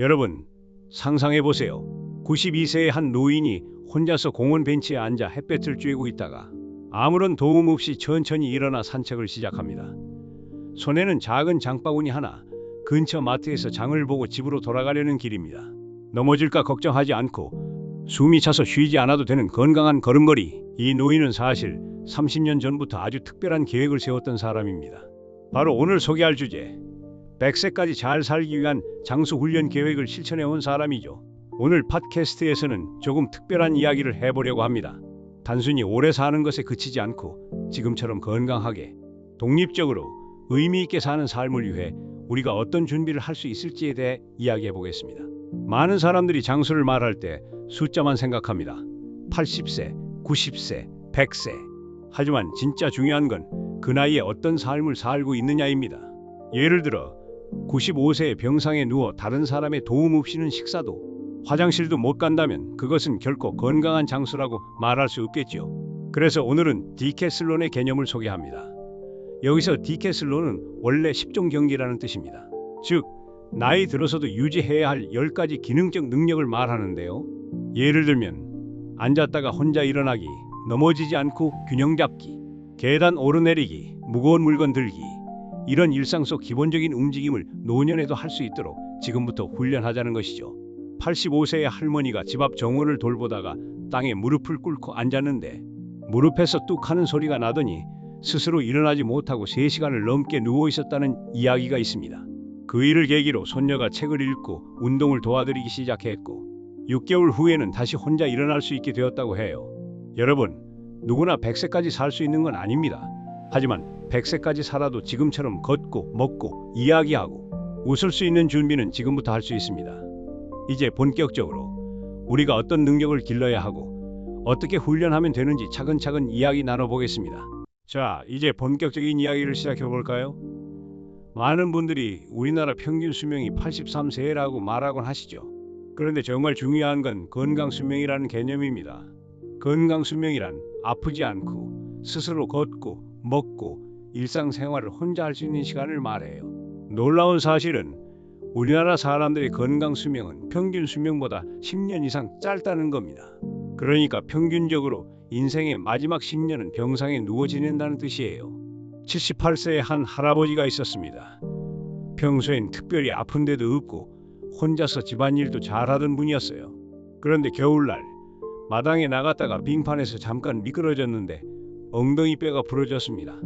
여러분, 상상해보세요. 92세의 한 노인이 혼자서 공원 벤치에 앉아 햇볕을 쬐고 있다가 아무런 도움 없이 천천히 일어나 산책을 시작합니다. 손에는 작은 장바구니 하나, 근처 마트에서 장을 보고 집으로 돌아가려는 길입니다. 넘어질까 걱정하지 않고 숨이 차서 쉬지 않아도 되는 건강한 걸음걸이. 이 노인은 사실 30년 전부터 아주 특별한 계획을 세웠던 사람입니다. 바로 오늘 소개할 주제, 100세까지 잘 살기 위한 장수 훈련 계획을 실천해 온 사람이죠. 오늘 팟캐스트에서는 조금 특별한 이야기를 해보려고 합니다. 단순히 오래 사는 것에 그치지 않고 지금처럼 건강하게, 독립적으로 의미 있게 사는 삶을 위해 우리가 어떤 준비를 할 수 있을지에 대해 이야기해 보겠습니다. 많은 사람들이 장수를 말할 때 숫자만 생각합니다. 80세, 90세, 100세. 하지만 진짜 중요한 건 그 나이에 어떤 삶을 살고 있느냐입니다. 예를 들어 95세의 병상에 누워 다른 사람의 도움 없이는 식사도 화장실도 못 간다면 그것은 결코 건강한 장수라고 말할 수 없겠죠. 그래서 오늘은 디캐슬론의 개념을 소개합니다. 여기서 디캐슬론은 원래 10종 경기라는 뜻입니다. 즉, 나이 들어서도 유지해야 할 10가지 기능적 능력을 말하는데요. 예를 들면 앉았다가 혼자 일어나기, 넘어지지 않고 균형 잡기, 계단 오르내리기, 무거운 물건 들기, 이런 일상 속 기본적인 움직임을 노년에도 할 수 있도록 지금부터 훈련하자는 것이죠. 85세의 할머니가 집 앞 정원을 돌보다가 땅에 무릎을 꿇고 앉았는데 무릎에서 뚝 하는 소리가 나더니 스스로 일어나지 못하고 3시간을 넘게 누워 있었다는 이야기가 있습니다. 그 일을 계기로 손녀가 책을 읽고 운동을 도와드리기 시작했고 6개월 후에는 다시 혼자 일어날 수 있게 되었다고 해요. 여러분, 누구나 100세까지 살 수 있는 건 아닙니다. 하지만 100세까지 살아도 지금처럼 걷고 먹고 이야기하고 웃을 수 있는 준비는 지금부터 할 수 있습니다. 이제 본격적으로 우리가 어떤 능력을 길러야 하고 어떻게 훈련하면 되는지 차근차근 이야기 나눠보겠습니다. 자, 이제 본격적인 이야기를 시작해 볼까요? 많은 분들이 우리나라 평균 수명이 83세라고 말하곤 하시죠. 그런데 정말 중요한 건 건강 수명이라는 개념입니다. 건강 수명이란 아프지 않고 스스로 걷고 먹고 일상생활을 혼자 할 수 있는 시간을 말해요. 놀라운 사실은 우리나라 사람들의 건강 수명은 평균 수명보다 10년 이상 짧다는 겁니다. 그러니까 평균적으로 인생의 마지막 10년은 병상에 누워 지낸다는 뜻이에요. 78세의 한 할아버지가 있었습니다. 평소엔 특별히 아픈 데도 없고 혼자서 집안일도 잘하던 분이었어요. 그런데 겨울날 마당에 나갔다가 빙판에서 잠깐 미끄러졌는데 엉덩이 뼈가 부러졌습니다.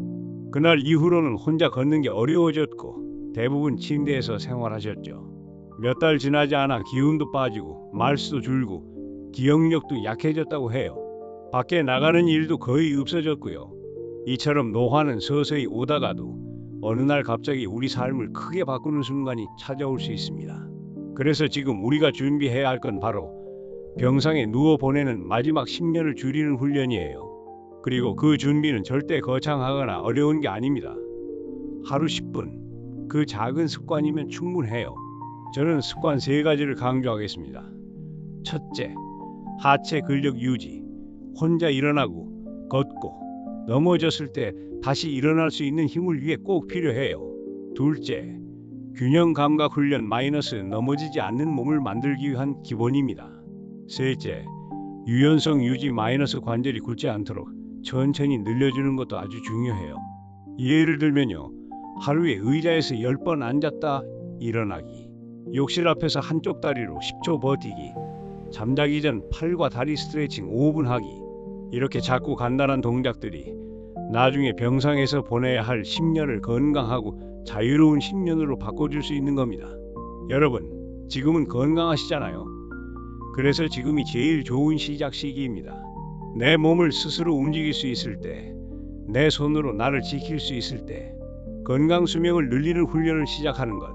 그날 이후로는 혼자 걷는 게 어려워졌고 대부분 침대에서 생활하셨죠. 몇 달 지나지 않아 기운도 빠지고 말수도 줄고 기억력도 약해졌다고 해요. 밖에 나가는 일도 거의 없어졌고요. 이처럼 노화는 서서히 오다가도 어느 날 갑자기 우리 삶을 크게 바꾸는 순간이 찾아올 수 있습니다. 그래서 지금 우리가 준비해야 할 건 바로 병상에 누워 보내는 마지막 10년을 줄이는 훈련이에요. 그리고 그 준비는 절대 거창하거나 어려운 게 아닙니다. 하루 10분, 그 작은 습관이면 충분해요. 저는 습관 3가지를 강조하겠습니다. 첫째, 하체 근력 유지. 혼자 일어나고 걷고 넘어졌을 때 다시 일어날 수 있는 힘을 위해 꼭 필요해요. 둘째, 균형 감각 훈련 마이너스 넘어지지 않는 몸을 만들기 위한 기본입니다. 셋째, 유연성 유지 마이너스 관절이 굳지 않도록 천천히 늘려주는 것도 아주 중요해요. 예를 들면요, 하루에 의자에서 10번 앉았다 일어나기, 욕실 앞에서 한쪽 다리로 10초 버티기, 잠자기 전 팔과 다리 스트레칭 5분 하기. 이렇게 작고 간단한 동작들이 나중에 병상에서 보내야 할 10년을 건강하고 자유로운 10년으로 바꿔줄 수 있는 겁니다. 여러분, 지금은 건강하시잖아요. 그래서 지금이 제일 좋은 시작 시기입니다. 내 몸을 스스로 움직일 수 있을 때, 내 손으로 나를 지킬 수 있을 때 건강 수명을 늘리는 훈련을 시작하는 것,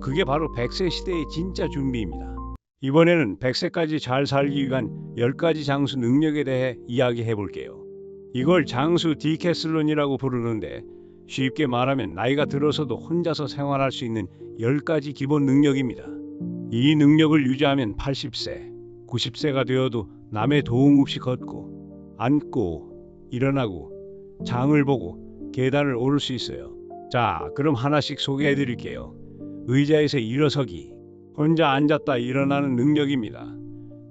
그게 바로 100세 시대의 진짜 준비입니다. 이번에는 100세까지 잘 살기 위한 10가지 장수 능력에 대해 이야기해 볼게요. 이걸 장수 디캐슬론이라고 부르는데 쉽게 말하면 나이가 들어서도 혼자서 생활할 수 있는 10가지 기본 능력입니다. 이 능력을 유지하면 80세, 90세가 되어도 남의 도움 없이 걷고, 앉고, 일어나고, 장을 보고, 계단을 오를 수 있어요. 자, 그럼 하나씩 소개해 드릴게요. 의자에서 일어서기. 혼자 앉았다 일어나는 능력입니다.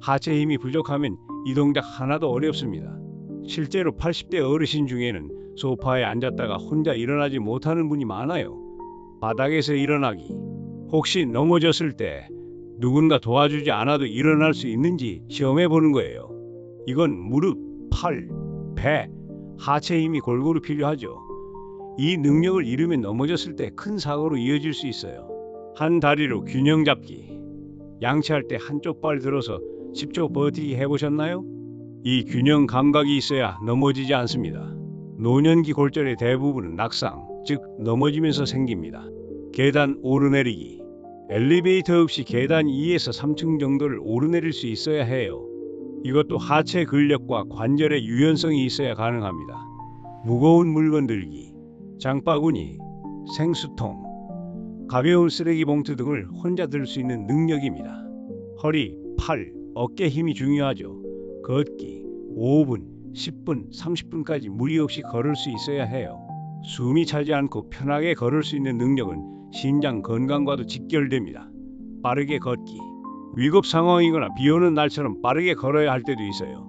하체 힘이 부족하면 이 동작 하나도 어렵습니다. 실제로 80대 어르신 중에는 소파에 앉았다가 혼자 일어나지 못하는 분이 많아요. 바닥에서 일어나기. 혹시 넘어졌을 때 누군가 도와주지 않아도 일어날 수 있는지 시험해 보는 거예요. 이건 무릎, 팔, 배, 하체 힘이 골고루 필요하죠. 이 능력을 잃으면 넘어졌을 때 큰 사고로 이어질 수 있어요. 한 다리로 균형 잡기. 양치할 때 한쪽 발 들어서 10초 버티기 해보셨나요? 이 균형 감각이 있어야 넘어지지 않습니다. 노년기 골절의 대부분은 낙상, 즉 넘어지면서 생깁니다. 계단 오르내리기. 엘리베이터 없이 계단 2에서 3층 정도를 오르내릴 수 있어야 해요. 이것도 하체 근력과 관절의 유연성이 있어야 가능합니다. 무거운 물건 들기, 장바구니, 생수통, 가벼운 쓰레기 봉투 등을 혼자 들 수 있는 능력입니다. 허리, 팔, 어깨 힘이 중요하죠. 걷기, 5분, 10분, 30분까지 무리 없이 걸을 수 있어야 해요. 숨이 차지 않고 편하게 걸을 수 있는 능력은 심장 건강과도 직결됩니다. 빠르게 걷기. 위급 상황이거나 비 오는 날처럼 빠르게 걸어야 할 때도 있어요.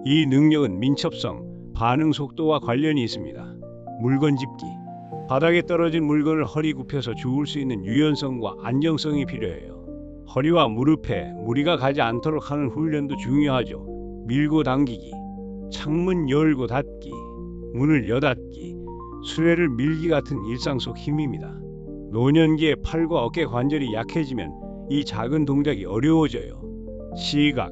이 능력은 민첩성, 반응 속도와 관련이 있습니다. 물건 짚기. 바닥에 떨어진 물건을 허리 굽혀서 주울 수 있는 유연성과 안정성이 필요해요. 허리와 무릎에 무리가 가지 않도록 하는 훈련도 중요하죠. 밀고 당기기. 창문 열고 닫기. 문을 여닫기. 수레를 밀기 같은 일상 속 힘입니다. 노년기에 팔과 어깨 관절이 약해지면 이 작은 동작이 어려워져요. 시각,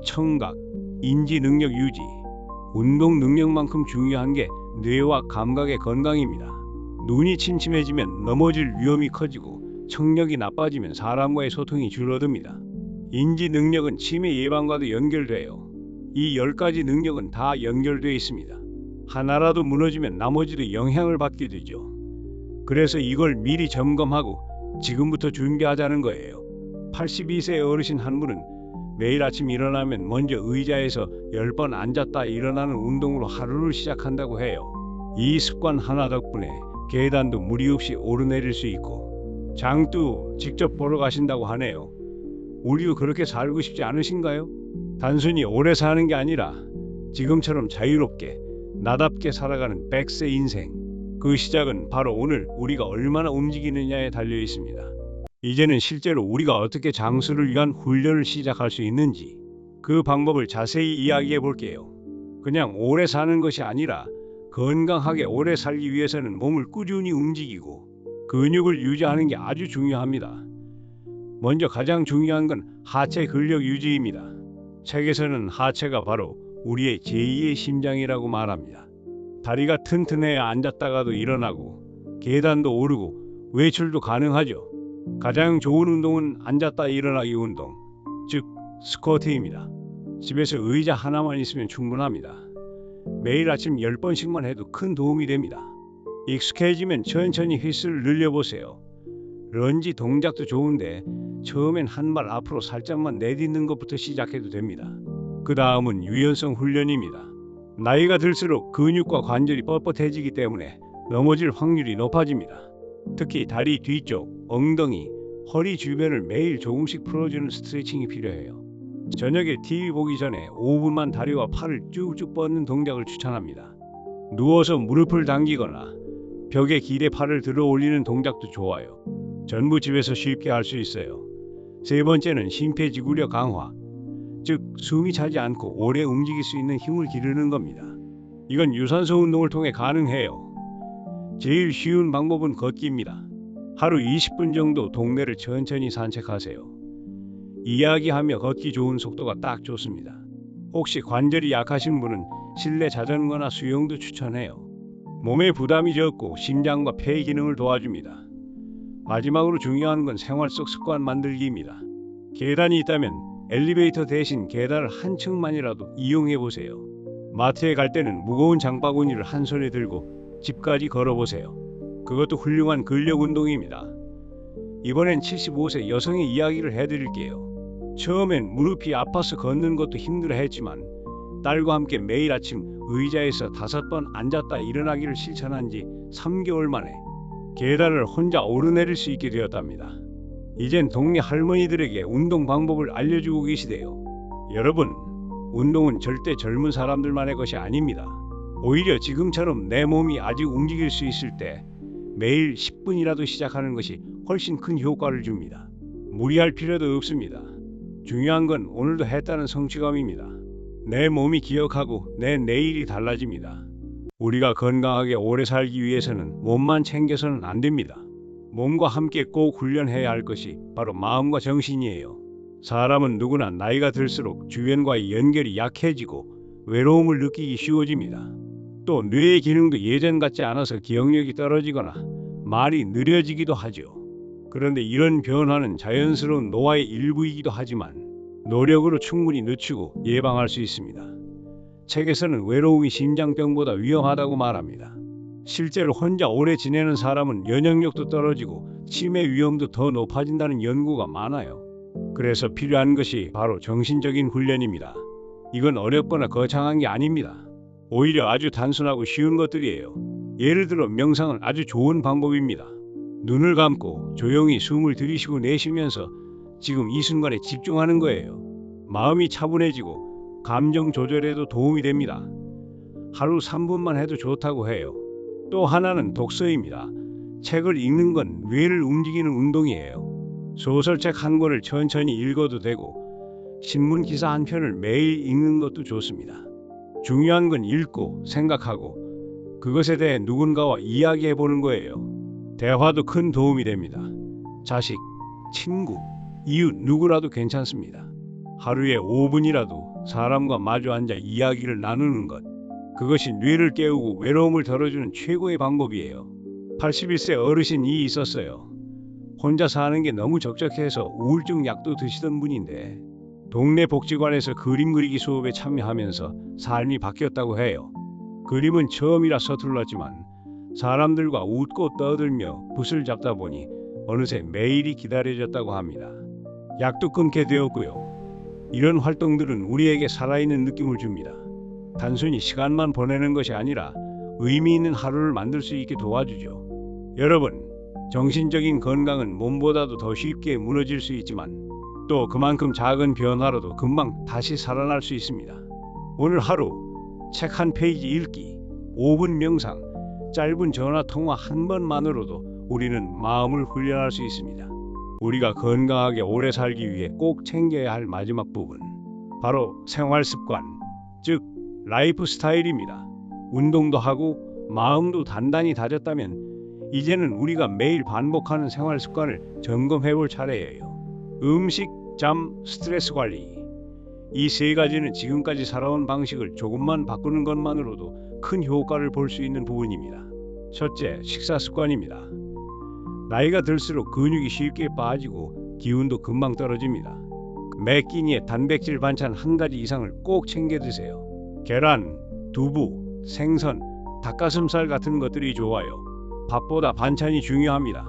청각, 인지 능력 유지. 운동 능력만큼 중요한 게 뇌와 감각의 건강입니다. 눈이 침침해지면 넘어질 위험이 커지고 청력이 나빠지면 사람과의 소통이 줄어듭니다. 인지 능력은 치매 예방과도 연결돼요. 이 10가지 능력은 다 연결되어 있습니다. 하나라도 무너지면 나머지도 영향을 받게 되죠. 그래서 이걸 미리 점검하고 지금부터 준비하자는 거예요. 82세 어르신 한 분은 매일 아침 일어나면 먼저 의자에서 10번 앉았다 일어나는 운동으로 하루를 시작한다고 해요. 이 습관 하나 덕분에 계단도 무리 없이 오르내릴 수 있고 장도 직접 보러 가신다고 하네요. 우리도 그렇게 살고 싶지 않으신가요? 단순히 오래 사는 게 아니라 지금처럼 자유롭게 나답게 살아가는 100세 인생. 그 시작은 바로 오늘 우리가 얼마나 움직이느냐에 달려 있습니다. 이제는 실제로 우리가 어떻게 장수를 위한 훈련을 시작할 수 있는지 그 방법을 자세히 이야기해 볼게요. 그냥 오래 사는 것이 아니라 건강하게 오래 살기 위해서는 몸을 꾸준히 움직이고 근육을 유지하는 게 아주 중요합니다. 먼저 가장 중요한 건 하체 근력 유지입니다. 책에서는 하체가 바로 우리의 제2의 심장이라고 말합니다. 다리가 튼튼해야 앉았다가도 일어나고 계단도 오르고 외출도 가능하죠. 가장 좋은 운동은 앉았다 일어나기 운동, 즉 스쿼트입니다. 집에서 의자 하나만 있으면 충분합니다. 매일 아침 10번씩만 해도 큰 도움이 됩니다. 익숙해지면 천천히 휘스를 늘려보세요. 런지 동작도 좋은데 처음엔 한 발 앞으로 살짝만 내딛는 것부터 시작해도 됩니다. 그 다음은 유연성 훈련입니다. 나이가 들수록 근육과 관절이 뻣뻣해지기 때문에 넘어질 확률이 높아집니다. 특히 다리 뒤쪽, 엉덩이, 허리 주변을 매일 조금씩 풀어주는 스트레칭이 필요해요. 저녁에 TV 보기 전에 5분만 다리와 팔을 쭉쭉 뻗는 동작을 추천합니다. 누워서 무릎을 당기거나 벽에 기대 팔을 들어 올리는 동작도 좋아요. 전부 집에서 쉽게 할 수 있어요. 세 번째는 심폐지구력 강화, 즉 숨이 차지 않고 오래 움직일 수 있는 힘을 기르는 겁니다. 이건 유산소 운동을 통해 가능해요. 제일 쉬운 방법은 걷기입니다. 하루 20분 정도 동네를 천천히 산책하세요. 이야기하며 걷기 좋은 속도가 딱 좋습니다. 혹시 관절이 약하신 분은 실내 자전거나 수영도 추천해요. 몸에 부담이 적고 심장과 폐 기능을 도와줍니다. 마지막으로 중요한 건 생활 속 습관 만들기입니다. 계단이 있다면 엘리베이터 대신 계단을 한 층만이라도 이용해 보세요. 마트에 갈 때는 무거운 장바구니를 한 손에 들고 집까지 걸어보세요. 그것도 훌륭한 근력 운동입니다. 이번엔 75세 여성의 이야기를 해드릴게요. 처음엔 무릎이 아파서 걷는 것도 힘들어 했지만 딸과 함께 매일 아침 의자에서 5번 앉았다 일어나기를 실천한 지 3개월 만에 계단을 혼자 오르내릴 수 있게 되었답니다. 이젠 동네 할머니들에게 운동 방법을 알려주고 계시대요. 여러분, 운동은 절대 젊은 사람들만의 것이 아닙니다. 오히려 지금처럼 내 몸이 아직 움직일 수 있을 때 매일 10분이라도 시작하는 것이 훨씬 큰 효과를 줍니다. 무리할 필요도 없습니다. 중요한 건 오늘도 했다는 성취감입니다. 내 몸이 기억하고 내 내일이 달라집니다. 우리가 건강하게 오래 살기 위해서는 몸만 챙겨서는 안 됩니다. 몸과 함께 꼭 훈련해야 할 것이 바로 마음과 정신이에요. 사람은 누구나 나이가 들수록 주변과의 연결이 약해지고 외로움을 느끼기 쉬워집니다. 또 뇌의 기능도 예전 같지 않아서 기억력이 떨어지거나 말이 느려지기도 하죠. 그런데 이런 변화는 자연스러운 노화의 일부이기도 하지만 노력으로 충분히 늦추고 예방할 수 있습니다. 책에서는 외로움이 심장병보다 위험하다고 말합니다. 실제로 혼자 오래 지내는 사람은 면역력도 떨어지고 치매 위험도 더 높아진다는 연구가 많아요. 그래서 필요한 것이 바로 정신적인 훈련입니다. 이건 어렵거나 거창한 게 아닙니다. 오히려 아주 단순하고 쉬운 것들이에요. 예를 들어 명상은 아주 좋은 방법입니다. 눈을 감고 조용히 숨을 들이쉬고 내쉬면서 지금 이 순간에 집중하는 거예요. 마음이 차분해지고 감정 조절에도 도움이 됩니다. 하루 3분만 해도 좋다고 해요. 또 하나는 독서입니다. 책을 읽는 건 뇌를 움직이는 운동이에요. 소설책 한 권을 천천히 읽어도 되고 신문 기사 한 편을 매일 읽는 것도 좋습니다. 중요한 건 읽고 생각하고 그것에 대해 누군가와 이야기해 보는 거예요. 대화도 큰 도움이 됩니다. 자식, 친구, 이웃 누구라도 괜찮습니다. 하루에 5분이라도 사람과 마주 앉아 이야기를 나누는 것. 그것이 뇌를 깨우고 외로움을 덜어주는 최고의 방법이에요. 81세 어르신이 있었어요. 혼자 사는 게 너무 적적해서 우울증 약도 드시던 분인데 동네 복지관에서 그림 그리기 수업에 참여하면서 삶이 바뀌었다고 해요. 그림은 처음이라 서툴렀지만 사람들과 웃고 떠들며 붓을 잡다 보니 어느새 매일이 기다려졌다고 합니다. 약도 끊게 되었고요. 이런 활동들은 우리에게 살아있는 느낌을 줍니다. 단순히 시간만 보내는 것이 아니라 의미 있는 하루를 만들 수 있게 도와주죠. 여러분, 정신적인 건강은 몸보다도 더 쉽게 무너질 수 있지만 또 그만큼 작은 변화로도 금방 다시 살아날 수 있습니다. 오늘 하루 책 한 페이지 읽기, 5분 명상, 짧은 전화 통화 한 번만으로도 우리는 마음을 훈련할 수 있습니다. 우리가 건강하게 오래 살기 위해 꼭 챙겨야 할 마지막 부분, 바로 생활 습관, 즉 라이프 스타일입니다. 운동도 하고 마음도 단단히 다졌다면 이제는 우리가 매일 반복하는 생활 습관을 점검해 볼 차례예요. 음식, 잠, 스트레스 관리. 이 세 가지는 지금까지 살아온 방식을 조금만 바꾸는 것만으로도 큰 효과를 볼 수 있는 부분입니다. 첫째, 식사 습관입니다. 나이가 들수록 근육이 쉽게 빠지고 기운도 금방 떨어집니다. 매 끼니에 단백질 반찬 한 가지 이상을 꼭 챙겨 드세요. 계란, 두부, 생선, 닭가슴살 같은 것들이 좋아요. 밥보다 반찬이 중요합니다.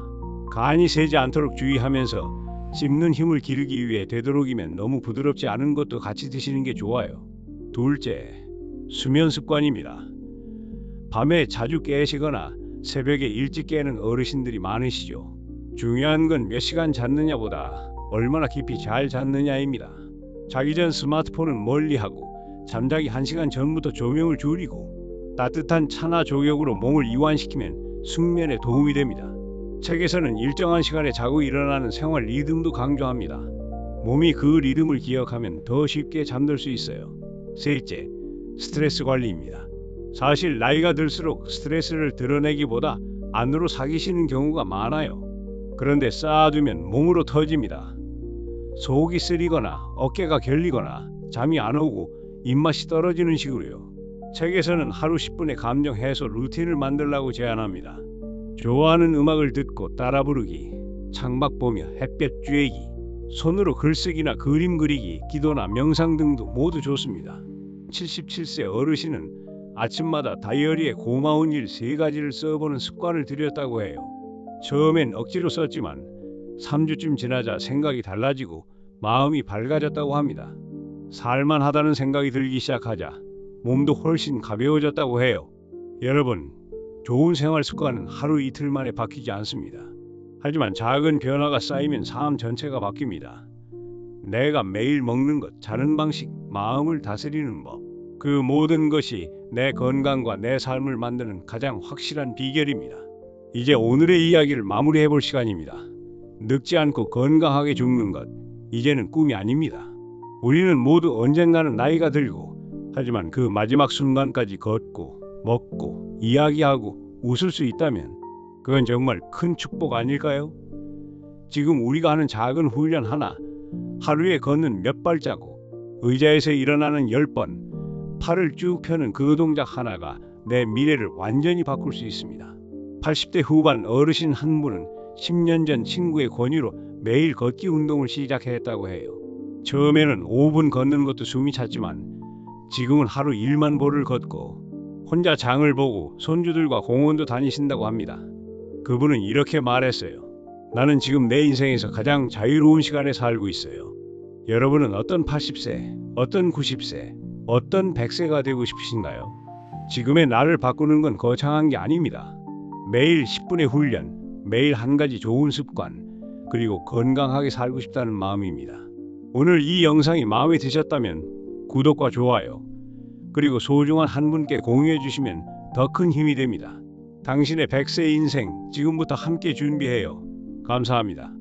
간이 새지 않도록 주의하면서 씹는 힘을 기르기 위해 되도록이면 너무 부드럽지 않은 것도 같이 드시는 게 좋아요. 둘째, 수면 습관입니다. 밤에 자주 깨시거나 새벽에 일찍 깨는 어르신들이 많으시죠. 중요한 건 몇 시간 잤느냐보다 얼마나 깊이 잘 잤느냐입니다. 자기 전 스마트폰은 멀리하고 잠자기 1시간 전부터 조명을 줄이고 따뜻한 차나 조격으로 몸을 이완시키면 숙면에 도움이 됩니다. 책에서는 일정한 시간에 자고 일어나는 생활 리듬도 강조합니다. 몸이 그 리듬을 기억하면 더 쉽게 잠들 수 있어요. 셋째, 스트레스 관리입니다. 사실 나이가 들수록 스트레스를 드러내기보다 안으로 삭히시는 경우가 많아요. 그런데 쌓아두면 몸으로 터집니다. 속이 쓰리거나 어깨가 결리거나 잠이 안 오고 입맛이 떨어지는 식으로요. 책에서는 하루 10분의 감정 해소 루틴을 만들라고 제안합니다. 좋아하는 음악을 듣고 따라 부르기, 창밖 보며 햇볕 쬐기, 손으로 글쓰기나 그림 그리기, 기도나 명상 등도 모두 좋습니다. 77세 어르신은 아침마다 다이어리에 고마운 일 3가지를 써보는 습관을 들였다고 해요. 처음엔 억지로 썼지만 3주쯤 지나자 생각이 달라지고 마음이 밝아졌다고 합니다. 살만하다는 생각이 들기 시작하자 몸도 훨씬 가벼워졌다고 해요. 여러분, 좋은 생활 습관은 하루 이틀 만에 바뀌지 않습니다. 하지만 작은 변화가 쌓이면 삶 전체가 바뀝니다. 내가 매일 먹는 것, 자는 방식, 마음을 다스리는 법, 그 모든 것이 내 건강과 내 삶을 만드는 가장 확실한 비결입니다. 이제 오늘의 이야기를 마무리해 볼 시간입니다. 늙지 않고 건강하게 죽는 것, 이제는 꿈이 아닙니다. 우리는 모두 언젠가는 나이가 들고, 하지만 그 마지막 순간까지 걷고, 먹고, 이야기하고, 웃을 수 있다면 그건 정말 큰 축복 아닐까요? 지금 우리가 하는 작은 훈련 하나, 하루에 걷는 몇 발자국, 의자에서 일어나는 10번, 팔을 쭉 펴는 그 동작 하나가 내 미래를 완전히 바꿀 수 있습니다. 80대 후반 어르신 한 분은 10년 전 친구의 권유로 매일 걷기 운동을 시작했다고 해요. 처음에는 5분 걷는 것도 숨이 찼지만 지금은 하루 1만 보를 걷고 혼자 장을 보고 손주들과 공원도 다니신다고 합니다. 그분은 이렇게 말했어요. 나는 지금 내 인생에서 가장 자유로운 시간에 살고 있어요. 여러분은 어떤 80세, 어떤 90세, 어떤 100세가 되고 싶으신가요? 지금의 나를 바꾸는 건 거창한 게 아닙니다. 매일 10분의 훈련, 매일 한 가지 좋은 습관, 그리고 건강하게 살고 싶다는 마음입니다. 오늘 이 영상이 마음에 드셨다면 구독과 좋아요, 그리고 소중한 한 분께 공유해 주시면 더 큰 힘이 됩니다. 당신의 100세 인생 지금부터 함께 준비해요. 감사합니다.